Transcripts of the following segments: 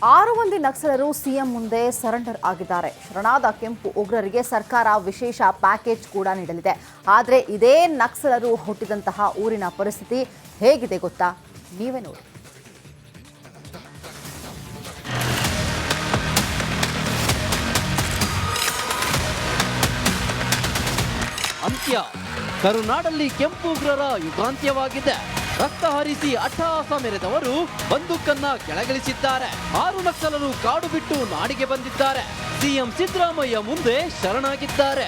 6 ಮಂದಿ ನಕ್ಸಲರು ಸಿಎಂ ಮುಂದೆ ಸರೆಂಡರ್ ಆಗಿದ್ದಾರೆ. ಶರಣಾದ ಕೆಂಪು ಉಗ್ರರಿಗೆ ಸರ್ಕಾರ ವಿಶೇಷ ಪ್ಯಾಕೇಜ್ ಕೂಡ ನೀಡಲಿದೆ. ಆದರೆ ಇದೇ ನಕ್ಸಲರು ಹುಟ್ಟಿದಂತಹ ಊರಿನ ಪರಿಸ್ಥಿತಿ ಹೇಗಿದೆ ಗೊತ್ತಾ? ನೀವೇ ನೋಡಿ. ಅಂತ್ಯ. ಕರುನಾಡಲ್ಲಿ ಕೆಂಪು ಉಗ್ರರ ಯುಗಾಂತ್ಯವಾಗಿದೆ. ರಕ್ತ ಹರಿಸಿ ಅಟ್ಟಹಾಸ ಮೆರೆದವರು ಬಂದೂಕನ್ನ ಕೆಳಗಿಳಿಸಿದ್ದಾರೆ. 6 ನಕ್ಸಲರು ಕಾಡು ಬಿಟ್ಟು ನಾಡಿಗೆ ಬಂದಿದ್ದಾರೆ. ಸಿಎಂ ಸಿದ್ದರಾಮಯ್ಯ ಮುಂದೆ ಶರಣಾಗಿದ್ದಾರೆ.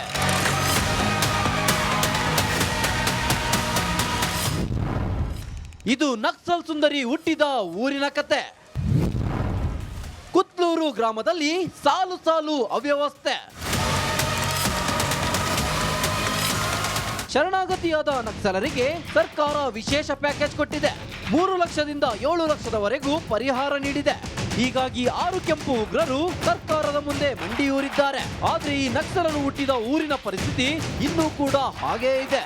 ಇದು ನಕ್ಸಲ್ ಸುಂದರಿ ಹುಟ್ಟಿದ ಊರಿನ ಕತೆ. ಕುತ್ಲೂರು ಗ್ರಾಮದಲ್ಲಿ ಸಾಲು ಸಾಲು ಅವ್ಯವಸ್ಥೆ. ಶರಣಾಗತಿಯಾದ ನಕ್ಸಲರಿಗೆ ಸರ್ಕಾರ ವಿಶೇಷ ಪ್ಯಾಕೇಜ್ ಕೊಟ್ಟಿದೆ. 3 ಲಕ್ಷದಿಂದ 7 ಲಕ್ಷದವರೆಗೂ ಪರಿಹಾರ ನೀಡಿದೆ. ಹೀಗಾಗಿ 6 ಕೆಂಪು ಉಗ್ರರು ಸರ್ಕಾರದ ಮುಂದೆ ಮಂಡಿಯೂರಿದ್ದಾರೆ. ಆದ್ರೆ ಈ ನಕ್ಸಲರು ಹುಟ್ಟಿದ ಊರಿನ ಪರಿಸ್ಥಿತಿ ಇನ್ನೂ ಕೂಡ ಹಾಗೇ ಇದೆ.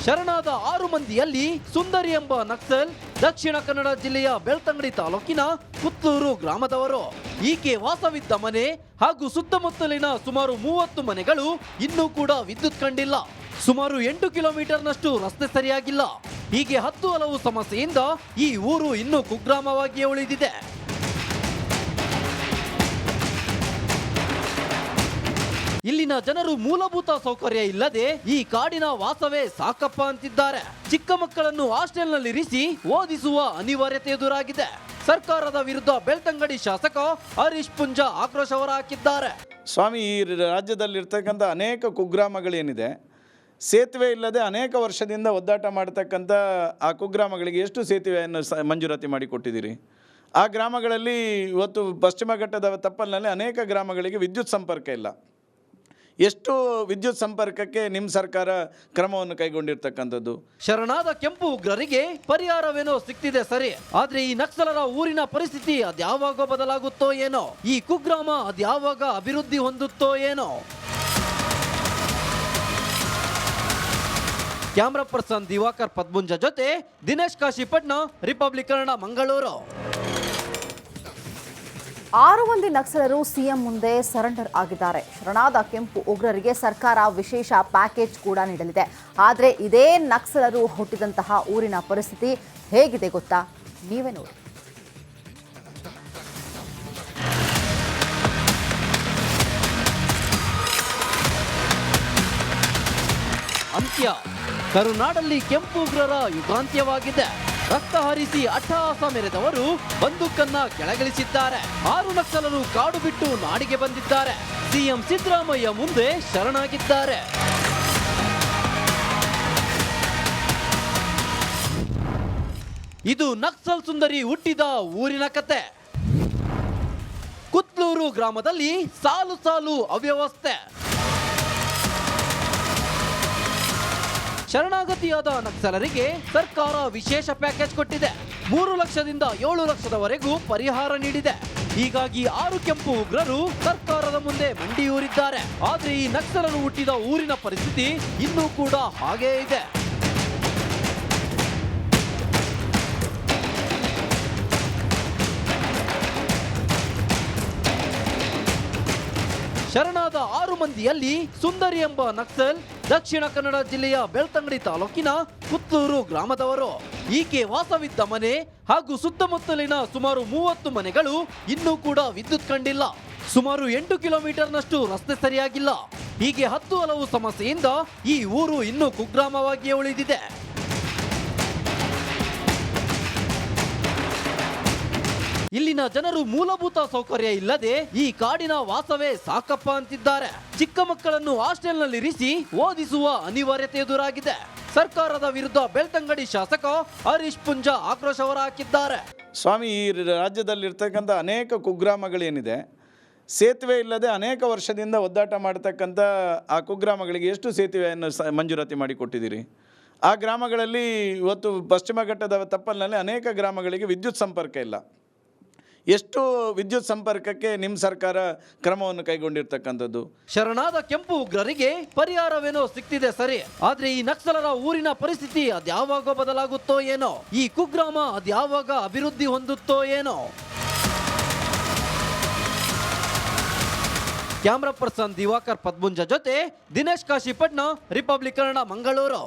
ಶರಣಾದ 6 ಮಂದಿಯಲ್ಲಿ ಸುಂದರಿ ಎಂಬ ನಕ್ಸಲ್ ದಕ್ಷಿಣ ಕನ್ನಡ ಜಿಲ್ಲೆಯ ಬೆಳ್ತಂಗಡಿ ತಾಲೂಕಿನ ಕುತ್ತೂರು ಗ್ರಾಮದವರು. ಈಕೆ ವಾಸವಿದ್ದ ಮನೆ ಹಾಗೂ ಸುತ್ತಮುತ್ತಲಿನ ಸುಮಾರು 30 ಮನೆಗಳು ಇನ್ನೂ ಕೂಡ ವಿದ್ಯುತ್ ಕಂಡಿಲ್ಲ. ಸುಮಾರು 8 ಕಿಲೋಮೀಟರ್ನಷ್ಟು ರಸ್ತೆ ಸರಿಯಾಗಿಲ್ಲ. ಹೀಗೆ 10 ಹಲವು ಸಮಸ್ಯೆಯಿಂದ ಈ ಊರು ಇನ್ನೂ ಕುಗ್ರಾಮವಾಗಿಯೇ ಉಳಿದಿದೆ. ಇಲ್ಲಿನ ಜನರು ಮೂಲಭೂತ ಸೌಕರ್ಯ ಇಲ್ಲದೆ ಈ ಕಾಡಿನ ವಾಸವೇ ಸಾಕಪ್ಪ ಅಂತಿದ್ದಾರೆ. ಚಿಕ್ಕ ಮಕ್ಕಳನ್ನು ಹಾಸ್ಟೆಲ್ನಲ್ಲಿರಿಸಿ ಓದಿಸುವ ಅನಿವಾರ್ಯತೆ ಎದುರಾಗಿದೆ. ಸರ್ಕಾರದ ವಿರುದ್ಧ ಬೆಳ್ತಂಗಡಿ ಶಾಸಕ ಹರೀಶ್ ಪುಂಜ ಆಕ್ರೋಶ ಹೊರಹಾಕಿದ್ದಾರೆ. ಸ್ವಾಮಿ, ಈ ರಾಜ್ಯದಲ್ಲಿರ್ತಕ್ಕಂಥ ಅನೇಕ ಕುಗ್ರಾಮಗಳೇನಿದೆ, ಸೇತುವೆ ಇಲ್ಲದೆ ಅನೇಕ ವರ್ಷದಿಂದ ಒದ್ದಾಟ ಮಾಡತಕ್ಕಂಥ ಆ ಕುಗ್ರಾಮಗಳಿಗೆ ಎಷ್ಟು ಸೇತುವೆಯನ್ನು ಮಂಜೂರಾತಿ ಮಾಡಿಕೊಟ್ಟಿದ್ದೀರಿ? ಆ ಗ್ರಾಮಗಳಲ್ಲಿ ಇವತ್ತು ಪಶ್ಚಿಮ ಘಟ್ಟದ ತಪ್ಪಲಿನಲ್ಲಿ ಅನೇಕ ಗ್ರಾಮಗಳಿಗೆ ವಿದ್ಯುತ್ ಸಂಪರ್ಕ ಇಲ್ಲ. ಎಷ್ಟು ವಿದ್ಯುತ್ ಸಂಪರ್ಕಕ್ಕೆ ನಿಮ್ಮ ಸರ್ಕಾರ ಕ್ರಮವನ್ನು ಕೈಗೊಂಡಿರ್ತಕ್ಕಂಥದ್ದು? ಶರಣಾದ ಕೆಂಪು ಉಗ್ರರಿಗೆ ಪರಿಹಾರವೇನೋ ಸಿಗ್ತಿದೆ ಸರಿ, ಆದ್ರೆ ಈ ನಕ್ಸಲರ ಊರಿನ ಪರಿಸ್ಥಿತಿ ಅದ್ಯಾವಾಗ ಬದಲಾಗುತ್ತೋ ಏನೋ. ಈ ಕುಗ್ರಾಮ ಅದ್ಯಾವಾಗ ಅಭಿವೃದ್ಧಿ ಹೊಂದುತ್ತೋ ಏನೋ. ಕ್ಯಾಮ್ರಾ ಪರ್ಸನ್ ದಿವಾಕರ್ ಪದ್ಮುಂಜ ಜೊತೆ ದಿನೇಶ್ ಕಾಶಿಪಟ್ನ, ರಿಪಬ್ಲಿಕ್ ಕನ್ನಡ, ಮಂಗಳೂರು. 6 ಮಂದಿ ನಕ್ಸಲರು ಸಿಎಂ ಮುಂದೆ ಸರೆಂಡರ್ ಆಗಿದ್ದಾರೆ. ಶರಣಾದ ಕೆಂಪು ಉಗ್ರರಿಗೆ ಸರ್ಕಾರ ವಿಶೇಷ ಪ್ಯಾಕೇಜ್ ಕೂಡ ನೀಡಲಿದೆ. ಆದರೆ ಇದೇ ನಕ್ಸಲರು ಹುಟ್ಟಿದಂತಹ ಊರಿನ ಪರಿಸ್ಥಿತಿ ಹೇಗಿದೆ ಗೊತ್ತಾ? ನೀವೇ ನೋಡಿ. ಅಂತ್ಯ. ಕರುನಾಡಲ್ಲಿ ಕೆಂಪು ಉಗ್ರರ ಯುಗಾಂತ್ಯವಾಗಿದೆ. ರಕ್ತ ಹರಿಸಿ ಅಟ್ಟಹಾಸ ಮೆರೆದವರು ಬಂದೂಕನ್ನ ಕೆಳಗಿಳಿಸಿದ್ದಾರೆ. 6 ನಕ್ಸಲರು ಕಾಡು ಬಿಟ್ಟು ನಾಡಿಗೆ ಬಂದಿದ್ದಾರೆ. ಸಿಎಂ ಸಿದ್ದರಾಮಯ್ಯ ಮುಂದೆ ಶರಣಾಗಿದ್ದಾರೆ. ಇದು ನಕ್ಸಲ್ ಸುಂದರಿ ಹುಟ್ಟಿದ ಊರಿನ ಕತೆ. ಕುತ್ಲೂರು ಗ್ರಾಮದಲ್ಲಿ ಸಾಲು ಸಾಲು ಅವ್ಯವಸ್ಥೆ. ಶರಣಾಗತಿಯಾದ ನಕ್ಸಲರಿಗೆ ಸರ್ಕಾರ ವಿಶೇಷ ಪ್ಯಾಕೇಜ್ ಕೊಟ್ಟಿದೆ. 3 ಲಕ್ಷದಿಂದ 7 ಲಕ್ಷದವರೆಗೂ ಪರಿಹಾರ ನೀಡಿದೆ. ಹೀಗಾಗಿ 6 ಕೆಂಪು ಉಗ್ರರು ಸರ್ಕಾರದ ಮುಂದೆ ಮಂಡಿಯೂರಿದ್ದಾರೆ. ಆದ್ರೆ ಈ ನಕ್ಸಲರು ಹುಟ್ಟಿದ ಊರಿನ ಪರಿಸ್ಥಿತಿ ಇನ್ನೂ ಕೂಡ ಹಾಗೇ ಇದೆ. ಶರಣಾದ 6 ಮಂದಿಯಲ್ಲಿ ಸುಂದರಿ ಎಂಬ ನಕ್ಸಲ್ ದಕ್ಷಿಣ ಕನ್ನಡ ಜಿಲ್ಲೆಯ ಬೆಳ್ತಂಗಡಿ ತಾಲೂಕಿನ ಕುತ್ತೂರು ಗ್ರಾಮದವರು. ಈಕೆ ವಾಸವಿದ್ದ ಮನೆ ಹಾಗೂ ಸುತ್ತಮುತ್ತಲಿನ ಸುಮಾರು 30 ಮನೆಗಳು ಇನ್ನೂ ಕೂಡ ವಿದ್ಯುತ್ ಕಂಡಿಲ್ಲ. ಸುಮಾರು 8 ಕಿಲೋಮೀಟರ್ನಷ್ಟು ರಸ್ತೆ ಸರಿಯಾಗಿಲ್ಲ. ಹೀಗೆ 10 ಹಲವು ಸಮಸ್ಯೆಯಿಂದ ಈ ಊರು ಇನ್ನೂ ಕುಗ್ರಾಮವಾಗಿಯೇ ಉಳಿದಿದೆ. ಇಲ್ಲಿನ ಜನರು ಮೂಲಭೂತ ಸೌಕರ್ಯ ಇಲ್ಲದೆ ಈ ಕಾಡಿನ ವಾಸವೇ ಸಾಕಪ್ಪ ಅಂತಿದ್ದಾರೆ. ಚಿಕ್ಕ ಮಕ್ಕಳನ್ನು ಹಾಸ್ಟೆಲ್ನಲ್ಲಿರಿಸಿ ಓದಿಸುವ ಅನಿವಾರ್ಯತೆ ಎದುರಾಗಿದೆ. ಸರ್ಕಾರದ ವಿರುದ್ಧ ಬೆಳ್ತಂಗಡಿ ಶಾಸಕ ಹರೀಶ್ ಪುಂಜ ಆಕ್ರೋಶ ಹೊರಹಾಕಿದ್ದಾರೆ. ಸ್ವಾಮಿ, ಈ ರಾಜ್ಯದಲ್ಲಿರ್ತಕ್ಕಂಥ ಅನೇಕ ಕುಗ್ರಾಮಗಳೇನಿದೆ, ಸೇತುವೆ ಇಲ್ಲದೆ ಅನೇಕ ವರ್ಷದಿಂದ ಒದ್ದಾಟ ಮಾಡತಕ್ಕಂಥ ಆ ಕುಗ್ರಾಮಗಳಿಗೆ ಎಷ್ಟು ಸೇತುವೆಯನ್ನು ಮಂಜೂರಾತಿ ಮಾಡಿಕೊಟ್ಟಿದ್ದೀರಿ? ಆ ಗ್ರಾಮಗಳಲ್ಲಿ ಇವತ್ತು ಪಶ್ಚಿಮ ಘಟ್ಟದ ತಪ್ಪಲಿನಲ್ಲಿ ಅನೇಕ ಗ್ರಾಮಗಳಿಗೆ ವಿದ್ಯುತ್ ಸಂಪರ್ಕ ಇಲ್ಲ. ಎಷ್ಟು ವಿದ್ಯುತ್ ಸಂಪರ್ಕಕ್ಕೆ ನಿಮ್ಮ ಸರ್ಕಾರ ಕ್ರಮವನ್ನು ಕೈಗೊಂಡಿರ್ತಕ್ಕಂಥದ್ದು? ಶರಣಾದ ಕೆಂಪು ಉಗ್ರರಿಗೆ ಪರಿಹಾರವೇನೋ ಸಿಕ್ತಿದೆ ಸರಿ, ಆದ್ರೆ ಈ ನಕ್ಸಲರ ಊರಿನ ಪರಿಸ್ಥಿತಿ ಅದ್ಯಾವಾಗ ಬದಲಾಗುತ್ತೋ ಏನೋ, ಈ ಕುಗ್ರಾಮ ಅದ್ಯಾವಾಗ ಅಭಿವೃದ್ಧಿ ಹೊಂದುತ್ತೋ ಏನೋ. ಕ್ಯಾಮ್ರಾ ಪರ್ಸನ್ ದಿವಾಕರ್ ಪದ್ಮುಂಜ ಜೊತೆ ದಿನೇಶ್ ಕಾಶಿಪಟ್ನ, ರಿಪಬ್ಲಿಕ್ ಕನ್ನಡ, ಮಂಗಳೂರು.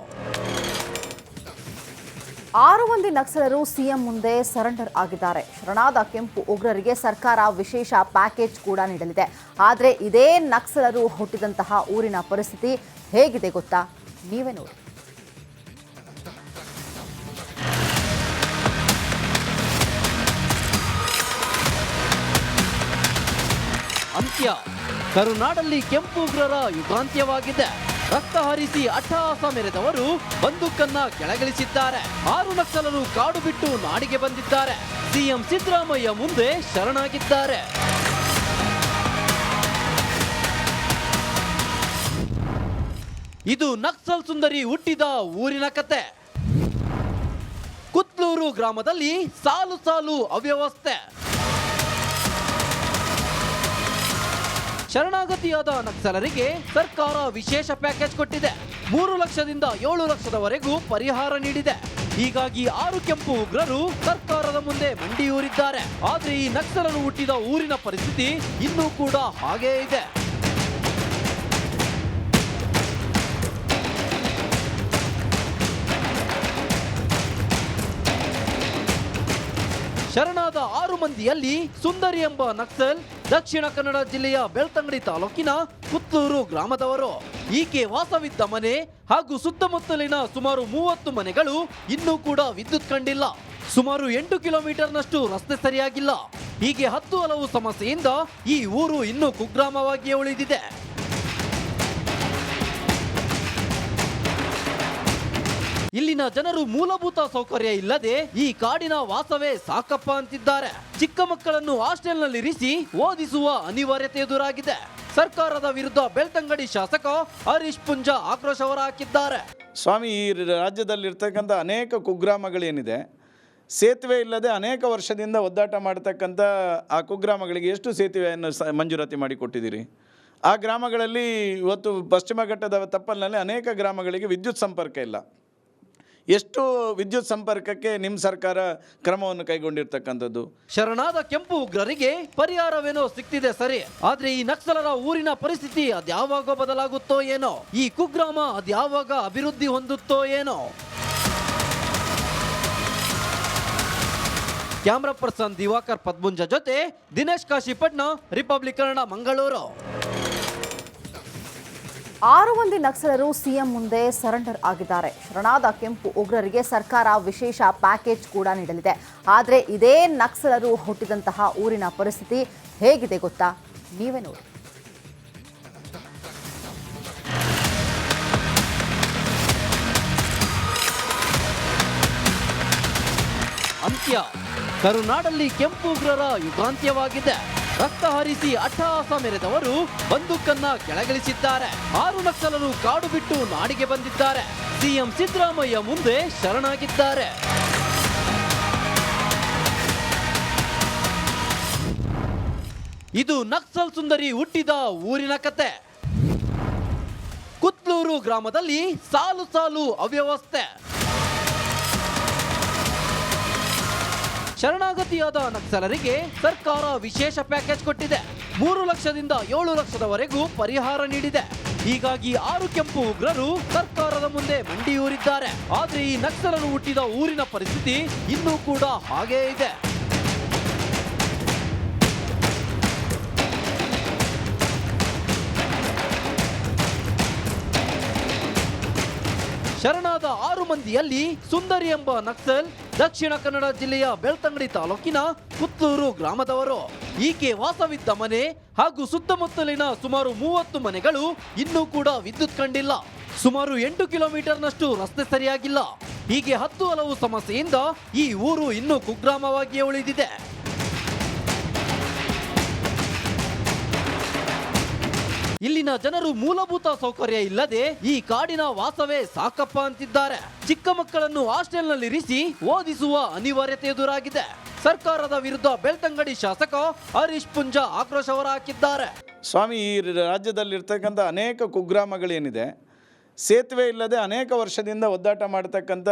6 ಮಂದಿ ನಕ್ಸಲರು ಸಿಎಂ ಮುಂದೆ ಸರೆಂಡರ್ ಆಗಿದ್ದಾರೆ. ಶರಣಾದ ಕೆಂಪು ಉಗ್ರರಿಗೆ ಸರ್ಕಾರ ವಿಶೇಷ ಪ್ಯಾಕೇಜ್ ಕೂಡ ನೀಡಲಿದೆ. ಆದರೆ ಇದೇ ನಕ್ಸಲರು ಹುಟ್ಟಿದಂತಹ ಊರಿನ ಪರಿಸ್ಥಿತಿ ಹೇಗಿದೆ ಗೊತ್ತಾ? ನೀವೇ ನೋಡಿ. ಅಂತ್ಯ. ಕರುನಾಡಲ್ಲಿ ಕೆಂಪು ಉಗ್ರರ ಯುಗಾಂತ್ಯವಾಗಿದೆ. ರಕ್ತ ಹರಿಸಿ ಅಟ್ಟಹಾಸ ಮೆರೆದವರು ಬಂದೂಕನ್ನ ಕೆಳಗಿಳಿಸಿದ್ದಾರೆ. 6 ನಕ್ಸಲರು ಕಾಡು ಬಿಟ್ಟು ನಾಡಿಗೆ ಬಂದಿದ್ದಾರೆ. ಸಿಎಂ ಸಿದ್ದರಾಮಯ್ಯ ಮುಂದೆ ಶರಣಾಗಿದ್ದಾರೆ. ಇದು ನಕ್ಸಲ್ ಸುಂದರಿ ಹುಟ್ಟಿದ ಊರಿನ ಕತೆ. ಕುತ್ಲೂರು ಗ್ರಾಮದಲ್ಲಿ ಸಾಲು ಸಾಲು ಅವ್ಯವಸ್ಥೆ. ಶರಣಾಗತಿಯಾದ ನಕ್ಸಲರಿಗೆ ಸರ್ಕಾರ ವಿಶೇಷ ಪ್ಯಾಕೇಜ್ ಕೊಟ್ಟಿದೆ. 3 ಲಕ್ಷದಿಂದ 7 ಲಕ್ಷದವರೆಗೂ ಪರಿಹಾರ ನೀಡಿದೆ. ಹೀಗಾಗಿ 6 ಕೆಂಪು ಉಗ್ರರು ಸರ್ಕಾರದ ಮುಂದೆ ಮಂಡಿಯೂರಿದ್ದಾರೆ. ಆದ್ರೆ ಈ ನಕ್ಸಲರು ಹುಟ್ಟಿದ ಊರಿನ ಪರಿಸ್ಥಿತಿ ಇನ್ನೂ ಕೂಡ ಹಾಗೇ ಇದೆ. ಶರಣಾದ 6 ಮಂದಿಯಲ್ಲಿ ಸುಂದರಿ ಎಂಬ ನಕ್ಸಲ್ ದಕ್ಷಿಣ ಕನ್ನಡ ಜಿಲ್ಲೆಯ ಬೆಳ್ತಂಗಡಿ ತಾಲೂಕಿನ ಕುತ್ಲೂರು ಗ್ರಾಮದವರು. ಈಕೆ ವಾಸವಿದ್ದ ಮನೆ ಹಾಗೂ ಸುತ್ತಮುತ್ತಲಿನ ಸುಮಾರು 30 ಮನೆಗಳು ಇನ್ನೂ ಕೂಡ ವಿದ್ಯುತ್ ಕಂಡಿಲ್ಲ. ಸುಮಾರು 8 ಕಿಲೋಮೀಟರ್ನಷ್ಟು ರಸ್ತೆ ಸರಿಯಾಗಿಲ್ಲ. ಹೀಗೆ 10 ಹಲವು ಸಮಸ್ಯೆಯಿಂದ ಈ ಊರು ಇನ್ನೂ ಕುಗ್ರಾಮವಾಗಿಯೇ ಉಳಿದಿದೆ. ಇಲ್ಲಿನ ಜನರು ಮೂಲಭೂತ ಸೌಕರ್ಯ ಇಲ್ಲದೆ ಈ ಕಾಡಿನ ವಾಸವೇ ಸಾಕಪ್ಪ ಅಂತಿದ್ದಾರೆ. ಚಿಕ್ಕ ಮಕ್ಕಳನ್ನು ಹಾಸ್ಟೆಲ್ನಲ್ಲಿ ಇರಿಸಿ ಓದಿಸುವ ಅನಿವಾರ್ಯತೆ ಎದುರಾಗಿದೆ. ಸರ್ಕಾರದ ವಿರುದ್ಧ ಬೆಳ್ತಂಗಡಿ ಶಾಸಕ ಹರೀಶ್ ಪುಂಜ ಆಕ್ರೋಶ ಹೊರಹಾಕಿದ್ದಾರೆ. ಸ್ವಾಮಿ, ಈ ರಾಜ್ಯದಲ್ಲಿರ್ತಕ್ಕಂಥ ಅನೇಕ ಕುಗ್ರಾಮಗಳೇನಿದೆ, ಸೇತುವೆ ಇಲ್ಲದೆ ಅನೇಕ ವರ್ಷದಿಂದ ಒದ್ದಾಟ ಮಾಡ್ತಕ್ಕಂಥ ಆ ಕುಗ್ರಾಮಗಳಿಗೆ ಎಷ್ಟು ಸೇತುವೆಯನ್ನು ಮಂಜೂರಾತಿ ಮಾಡಿಕೊಟ್ಟಿದ್ದೀರಿ? ಆ ಗ್ರಾಮಗಳಲ್ಲಿ ಇವತ್ತು ಪಶ್ಚಿಮ ಘಟ್ಟದ ತಪ್ಪಲಿನಲ್ಲಿ ಅನೇಕ ಗ್ರಾಮಗಳಿಗೆ ವಿದ್ಯುತ್ ಸಂಪರ್ಕ ಇಲ್ಲ. ಎಷ್ಟು ವಿದ್ಯುತ್ ಸಂಪರ್ಕಕ್ಕೆ ನಿಮ್ಮ ಸರ್ಕಾರ ಕ್ರಮವನ್ನು ಕೈಗೊಂಡಿರ್ತಕ್ಕಂಥದ್ದು? ಶರಣಾದ ಕೆಂಪು ಉಗ್ರರಿಗೆ ಪರಿಹಾರವೇನೋ ಸಿಕ್ತಿದೆ ಸರಿ, ಆದ್ರೆ ಈ ನಕ್ಸಲರ ಊರಿನ ಪರಿಸ್ಥಿತಿ ಅದ್ಯಾವಾಗ ಬದಲಾಗುತ್ತೋ ಏನೋ, ಈ ಕುಗ್ರಾಮ ಅದ್ಯಾವಾಗ ಅಭಿವೃದ್ಧಿ ಹೊಂದುತ್ತೋ ಏನೋ. ಕ್ಯಾಮ್ರಾ ಪರ್ಸನ್ ದಿವಾಕರ್ ಪದ್ಮುಂಜ ಜೊತೆ ದಿನೇಶ್ ಕಾಶಿಪಟ್ನ, ರಿಪಬ್ಲಿಕ್ ಕನ್ನಡ, ಮಂಗಳೂರು. 6 ಮಂದಿ ನಕ್ಸಲರು ಸಿಎಂ ಮುಂದೆ ಸರೆಂಡರ್ ಆಗಿದ್ದಾರೆ. ಶರಣಾದ ಕೆಂಪು ಉಗ್ರರಿಗೆ ಸರ್ಕಾರ ವಿಶೇಷ ಪ್ಯಾಕೇಜ್ ಕೂಡ ನೀಡಲಿದೆ. ಆದರೆ ಇದೇ ನಕ್ಸಲರು ಹುಟ್ಟಿದಂತಹ ಊರಿನ ಪರಿಸ್ಥಿತಿ ಹೇಗಿದೆ ಗೊತ್ತಾ? ನೀವೇ ನೋಡಿ. ಅಂತ್ಯ. ಕರುನಾಡಲ್ಲಿ ಕೆಂಪು ಉಗ್ರರ ಯುಗಾಂತ್ಯವಾಗಿದೆ. ರಕ್ತ ಹರಿಸಿ ಅಟ್ಟಹಾಸ ಮೆರೆದವರು ಬಂದೂಕನ್ನ ಕೆಳಗಿಳಿಸಿದ್ದಾರೆ. 6 ನಕ್ಸಲರು ಕಾಡು ಬಿಟ್ಟು ನಾಡಿಗೆ ಬಂದಿದ್ದಾರೆ. ಸಿಎಂ ಸಿದ್ದರಾಮಯ್ಯ ಮುಂದೆ ಶರಣಾಗಿದ್ದಾರೆ. ಇದು ನಕ್ಸಲ್ ಸುಂದರಿ ಹುಟ್ಟಿದ ಊರಿನ ಕತೆ. ಕುತ್ಲೂರು ಗ್ರಾಮದಲ್ಲಿ ಸಾಲು ಸಾಲು ಅವ್ಯವಸ್ಥೆ. ಶರಣಾಗತಿಯಾದ ನಕ್ಸಲರಿಗೆ ಸರ್ಕಾರ ವಿಶೇಷ ಪ್ಯಾಕೇಜ್ ಕೊಟ್ಟಿದೆ. 3 ಲಕ್ಷದಿಂದ 7 ಲಕ್ಷದವರೆಗೂ ಪರಿಹಾರ ನೀಡಿದೆ. ಹೀಗಾಗಿ 6 ಕೆಂಪು ಉಗ್ರರು ಸರ್ಕಾರದ ಮುಂದೆ ಮಂಡಿಯೂರಿದ್ದಾರೆ. ಆದ್ರೆ ಈ ನಕ್ಸಲರು ಹುಟ್ಟಿದ ಊರಿನ ಪರಿಸ್ಥಿತಿ ಇನ್ನೂ ಕೂಡ ಹಾಗೇ ಇದೆ. ಶರಣಾದ 6 ಮಂದಿಯಲ್ಲಿ ಸುಂದರಿ ಎಂಬ ನಕ್ಸಲ್ ದಕ್ಷಿಣ ಕನ್ನಡ ಜಿಲ್ಲೆಯ ಬೆಳ್ತಂಗಡಿ ತಾಲೂಕಿನ ಕುತ್ಲೂರು ಗ್ರಾಮದವರು. ಈಕೆ ವಾಸವಿದ್ದ ಮನೆ ಹಾಗೂ ಸುತ್ತಮುತ್ತಲಿನ ಸುಮಾರು 30 ಮನೆಗಳು ಇನ್ನೂ ಕೂಡ ವಿದ್ಯುತ್ ಕಂಡಿಲ್ಲ. ಸುಮಾರು 8 ಕಿಲೋಮೀಟರ್ನಷ್ಟು ರಸ್ತೆ ಸರಿಯಾಗಿಲ್ಲ. ಹೀಗೆ 10 ಹಲವು ಸಮಸ್ಯೆಯಿಂದ ಈ ಊರು ಇನ್ನೂ ಕುಗ್ರಾಮವಾಗಿಯೇ ಉಳಿದಿದೆ. ಇಲ್ಲಿನ ಜನರು ಮೂಲಭೂತ ಸೌಕರ್ಯ ಇಲ್ಲದೆ ಈ ಕಾಡಿನ ವಾಸವೇ ಸಾಕಪ್ಪ ಅಂತಿದ್ದಾರೆ. ಚಿಕ್ಕ ಮಕ್ಕಳನ್ನು ಹಾಸ್ಟೆಲ್ನಲ್ಲಿ ಇರಿಸಿ ಓದಿಸುವ ಅನಿವಾರ್ಯತೆ ಎದುರಾಗಿದೆ. ಸರ್ಕಾರದ ವಿರುದ್ಧ ಬೆಳ್ತಂಗಡಿ ಶಾಸಕ ಹರೀಶ್ ಪುಂಜಾ ಆಕ್ರೋಶ ಹೊರಹಾಕಿದ್ದಾರೆ. ಸ್ವಾಮಿ, ಈ ರಾಜ್ಯದಲ್ಲಿರ್ತಕ್ಕಂಥ ಅನೇಕ ಕುಗ್ರಾಮಗಳೇನಿದೆ, ಸೇತುವೆ ಇಲ್ಲದೆ ಅನೇಕ ವರ್ಷದಿಂದ ಒದ್ದಾಟ ಮಾಡ್ತಕ್ಕಂಥ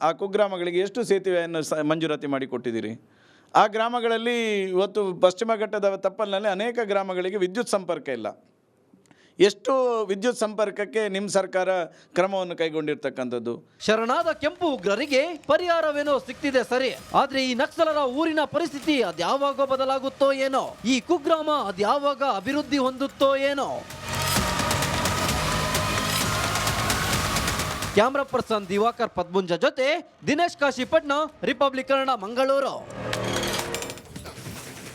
ಆ ಕುಗ್ರಾಮಗಳಿಗೆ ಎಷ್ಟು ಸೇತುವೆಯನ್ನು ಮಂಜೂರಾತಿ ಮಾಡಿಕೊಟ್ಟಿದ್ದೀರಿ? ಆ ಗ್ರಾಮಗಳಲ್ಲಿ ಇವತ್ತು ಪಶ್ಚಿಮ ಘಟ್ಟದ ತಪ್ಪಲಿನಲ್ಲಿ ಅನೇಕ ಗ್ರಾಮಗಳಿಗೆ ವಿದ್ಯುತ್ ಸಂಪರ್ಕ ಇಲ್ಲ. ಎಷ್ಟು ವಿದ್ಯುತ್ ಸಂಪರ್ಕಕ್ಕೆ ನಿಮ್ಮ ಸರ್ಕಾರ ಕ್ರಮವನ್ನು ಕೈಗೊಂಡಿರ್ತಕ್ಕಂಥದ್ದು? ಶರಣಾದ ಕೆಂಪು ಉಗ್ರರಿಗೆ ಪರಿಹಾರವೇನೋ ಸಿಕ್ತಿದೆ ಸರಿ, ಆದ್ರೆ ಈ ನಕ್ಸಲರ ಊರಿನ ಪರಿಸ್ಥಿತಿ ಅದ್ಯಾವಾಗ ಬದಲಾಗುತ್ತೋ ಏನೋ, ಈ ಕುಗ್ರಾಮ ಅದ್ಯಾವಾಗ ಅಭಿವೃದ್ಧಿ ಹೊಂದುತ್ತೋ ಏನೋ. ಕ್ಯಾಮ್ರಾ ಪರ್ಸನ್ ದಿವಾಕರ್ ಪದ್ಮುಂಜ ಜೊತೆ ದಿನೇಶ್ ಕಾಶಿಪಟ್ನ, ರಿಪಬ್ಲಿಕ್ ಕನ್ನಡ, ಮಂಗಳೂರು.